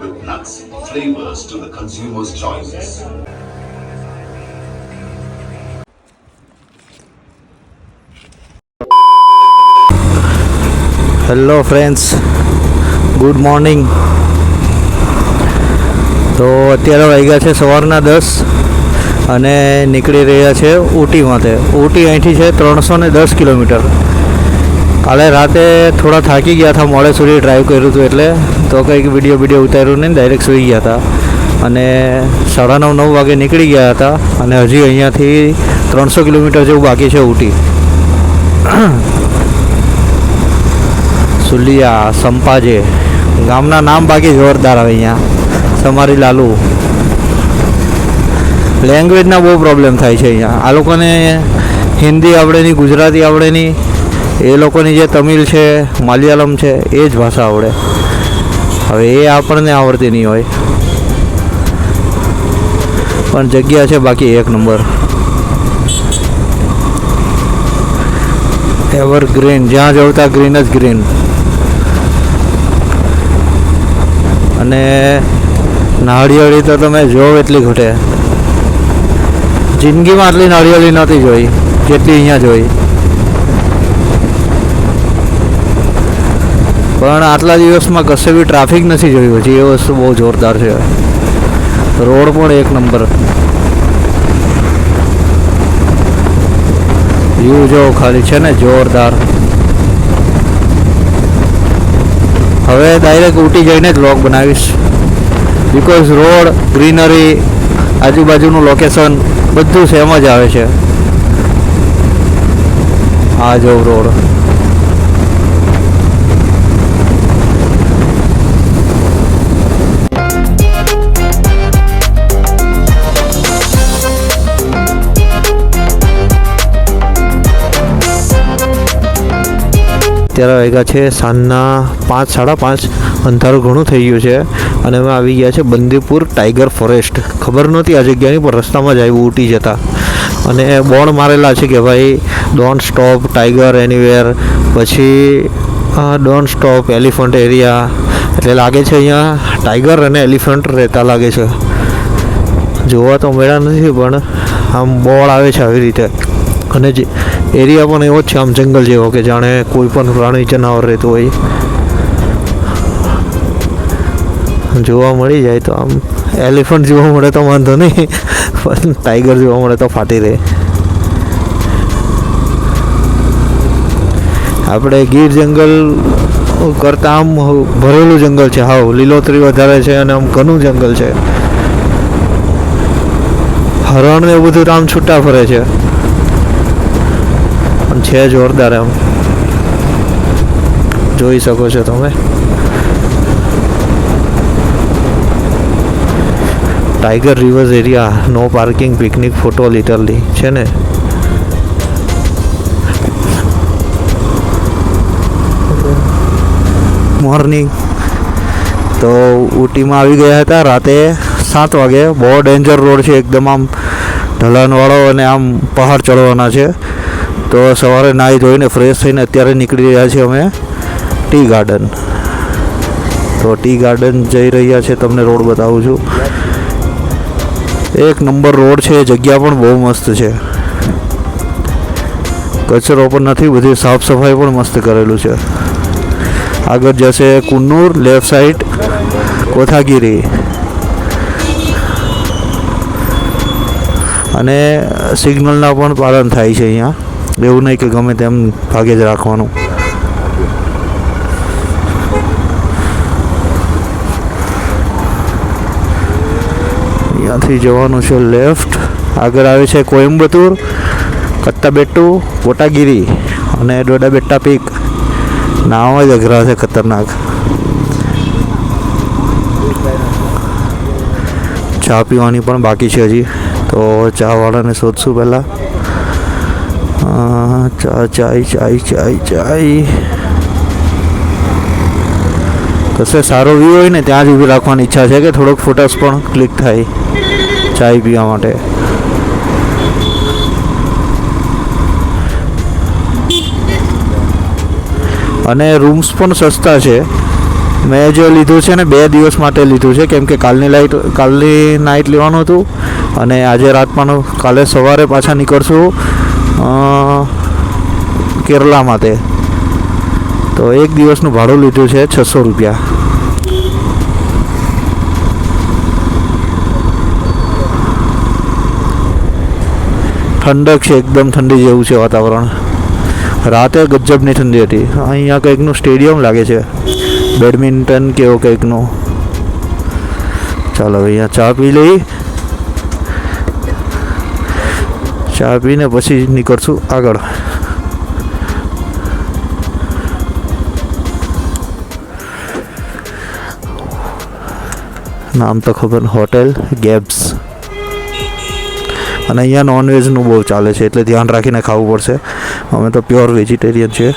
with nuts, flavors to the consumer's choices. Hello friends, good morning. તો અત્યારે વાગ્યા છે સવારના 10 અને નીકળી રહ્યા છે ઊટી માટે. ઊટી અહીંથી છે 310 કિલોમીટર. કાલે રાતે થોડા થાકી ગયા હતા, મોડે સુધી ડ્રાઈવ કર્યું હતું એટલે તો કંઈક વિડીયો ઉતાર્યું નહીં, ડાયરેક્ટ સૂઈ ગયા હતા અને 9:30 વાગે નીકળી ગયા હતા અને હજી અહીંયાથી 300 કિલોમીટર જેવું બાકી છે ઊટી. સુલિયા, સંપાજે ગામના નામ બાકી જોરદાર આવે અહીંયા. સમારી લાલુ. લેંગ્વેજના બહુ પ્રોબ્લેમ થાય છે અહીંયા. આ લોકોને હિન્દી આવડે નહીં, ગુજરાતી આવડે નહીં. એ લોકોની જે તમિલ છે, મલયાલમ છે એ જ ભાષા આવડે. હવે એ આપણને આવડતી નહીં હોય, પણ જગ્યા છે બાકી એક નંબર. એવરગ્રીન, જ્યાં જવતા ગ્રીન જ ગ્રીન. અને નાળિયેરી તો તમે જોવો એટલી ઘટે. જિંદગીમાં આટલી નાળિયેરી નહોતી જોઈ જેટલી અહીંયા જોઈ. પણ આટલા દિવસમાં કશે બી ટ્રાફિક નથી જોયું હજી. એ વસ્તુ બહુ જોરદાર છે. રોડ પણ એક નંબર. વ્યૂ જો ખાલી છે ને જોરદાર. હવે ડાયરેક્ટ ઊટી જઈને જ વ્લોગ બનાવીશ, બિકોઝ રોડ, ગ્રીનરી, આજુબાજુનું લોકેશન બધું સેમ જ આવે છે. આ જો રોડ. અત્યારે વાગ્યા છે સાંજના 5, 5:30. અંધારું ઘણું થઈ ગયું છે અને અમે આવી ગયા છે બંદીપુર ટાઈગર ફોરેસ્ટ. ખબર નહોતી આ જગ્યાની, પણ રસ્તામાં જ આવ્યું ઊટી જતા. અને બોર્ડ મારેલા છે કે ભાઈ ડોન્ટ સ્ટોપ ટાઈગર એનીવેર, પછી ડોન્ટ સ્ટોપ એલિફન્ટ એરિયા. એટલે લાગે છે અહીંયા ટાઈગર અને એલિફન્ટ રહેતા લાગે છે. જોવા તો મળ્યા નથી પણ આમ બોર્ડ આવે છે આવી રીતે. અને જે એરિયા પણ એવો જ છે આમ જંગલ જેવો કે જાણે કોઈ પણ પ્રાણી જનાવર રહેતું હોય. જોવા મળી જાય તો આમ એલિફન્ટ જોવા મળે તો વાંધો નહીં, પણ ટાઈગર જોવા મળે તો ફાટી રહે. આપણે ગીર જંગલ કરતાં આમ ભરેલું જંગલ છે. હાવ લીલોતરી વધારે છે અને આમ ઘણું જંગલ છે. હરણ ને એવું બધું આમ છૂટા ફરે છે, છે જોરદાર. એમ જોઈ શકો છો તમે. Tiger reserve area, no parking, picnic, photo literally છે ને. મોર્નિંગ તો ઊટીમાં આવી ગયા હતા રાતે 7 વાગે. બહુ ડેન્જર રોડ છે એકદમ, આમ ઢલાનવાળો અને આમ પહાડ ચડવાના છે. તો સવારે નાહી ધોઈને ફ્રેશ થઈને અત્યારે નીકળી રહ્યા છીએ અમે ટી ગાર્ડન. તો ટી ગાર્ડન જઈ રહ્યા છે, તમને રોડ બતાવું છું. એક નંબર રોડ છે, જગ્યા પણ બહુ મસ્ત છે. કચરો પણ નથી, બધી સાફ સફાઈ પણ મસ્ત કરેલું છે. આગળ જશે કુન્નૂર, લેફ્ટ સાઈડ કોથાગીરી. અને સિગ્નલના પણ પાલન થાય છે અહીંયા. એવું નહીં કે ગમે તેમ ભાગે જ રાખવાનું. અહીંયાથી જવાનું છે લેફ્ટ. આગળ આવે છે કોઈમ્બતુર, કત્તાબેટ્ટુ, કોટાગીરી અને ડોડાબેટ્ટા પીક. નામ જ અઘરા છે, ખતરનાક. ચા પીવાની પણ બાકી છે હજી, તો ચાવાળાને શોધશું પહેલાં. ચાય કશે સારો વ્યૂ હોય ને ત્યાં જ ઊભી રાખવાની ઈચ્છા છે કે થોડોક ફોટોસ પણ ક્લિક થાય ચાય પીવા માટે. અને રૂમ્સ પણ સસ્તા છે. મેં જે લીધું છે ને 2 દિવસ માટે લીધું છે, કેમ કે કાલની નાઇટ લેવાનું હતું અને આજે રાતમાં કાલે સવારે પાછા નીકળશું કેરલા માટે. તો 1 દિવસનું ભાડું લીધું છે 600 રૂપિયા. ઠંડક છે, એકદમ ઠંડી જેવું છે વાતાવરણ. રાતે ગજબની ઠંડી હતી. અહીંયા કંઈકનું સ્ટેડિયમ લાગે છે, બેડમિન્ટન કે એવું કંઈકનું. ચાલો અહીંયા ચા પી લઈ. ચા પીને પછી નીકળશું આગળ. નામ તો ખબર, હોટેલ ગેબ્સ. અને અહીંયા નોનવેજનું બહુ ચાલે છે, એટલે ધ્યાન રાખીને ખાવું પડશે. અમે તો પ્યોર વેજીટેરિયન છીએ.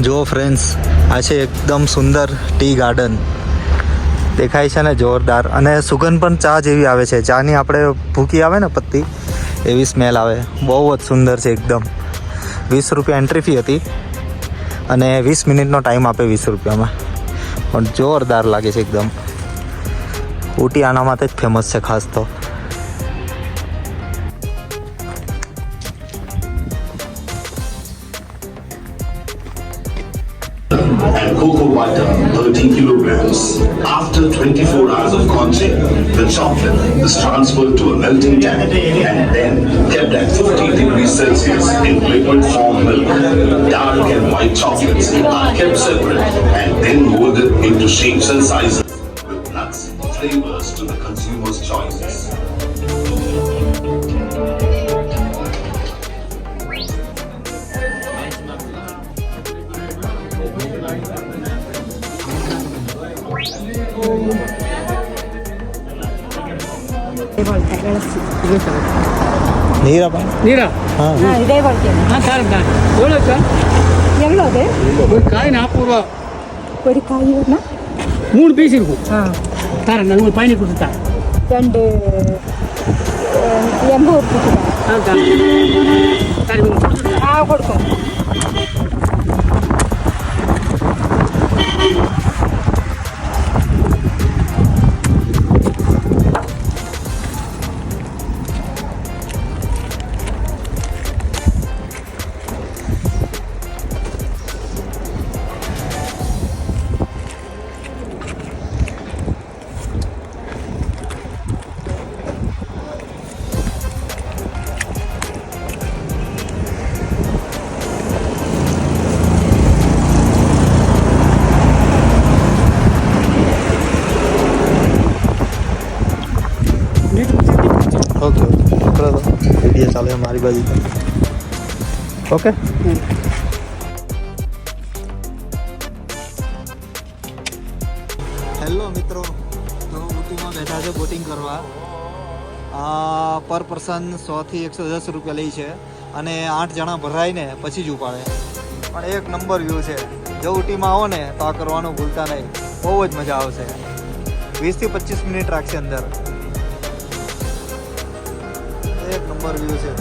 જો ફ્રેન્ડ્સ, આ છે એકદમ સુંદર ટી ગાર્ડન. દેખાય છે ને, જોરદાર. અને સુગંધ પણ ચા જેવી આવે છે. ચાની આપણે ભૂકી આવે ને પત્તી, એવી સ્મેલ આવે. બહુ જ સુંદર છે એકદમ. 20 રૂપિયા એન્ટ્રી ફી હતી અને 20 મિનિટનો ટાઈમ આપે 20 રૂપિયામાં. પણ જોરદાર લાગે છે એકદમ. ઊટી આના માટે જ ફેમસ છે ખાસ તો. and cocoa butter 30 kilograms. After 24 hours of conching, the chocolate is transferred to a melting tank and then kept at 50 degrees Celsius in liquid form milk. Dark and white chocolates are kept separate and then molded into shapes and sizes with nuts, flavors to the consumer's choices. ನೀರಾ ಇದೇ ಬರ್ತೀನಿ ಎಲ್ಲಿ ಅದೇ ಕಾಯಿ 4 ரூபா ஒரு காய் ஒன்றா 3 piece இருக்கும். தரேன் நான் உங்களுக்கு பயணி கொடுத்துட்டேன். 2 80 கொடுக்கும். ઓકે પકડો તો વિડીયો ચાલે મારી બાજુ. ઓકે. હેલો મિત્રો, તો ઊટીમાં બેઠા છે બોટિંગ કરવા. પર પર્સન 100 થી 110 રૂપિયા લે છે અને 8 જણા ભરાઈને પછી જ ઉપાડે. પણ એક નંબર વ્યૂ છે. જો ઊટીમાં આવો ને તો આ કરવાનું ભૂલતા નહીં. બહુ જ મજા આવશે. 20 થી 25 મિનિટ રાખશે અંદર. એક નંબર વ્યૂ છે.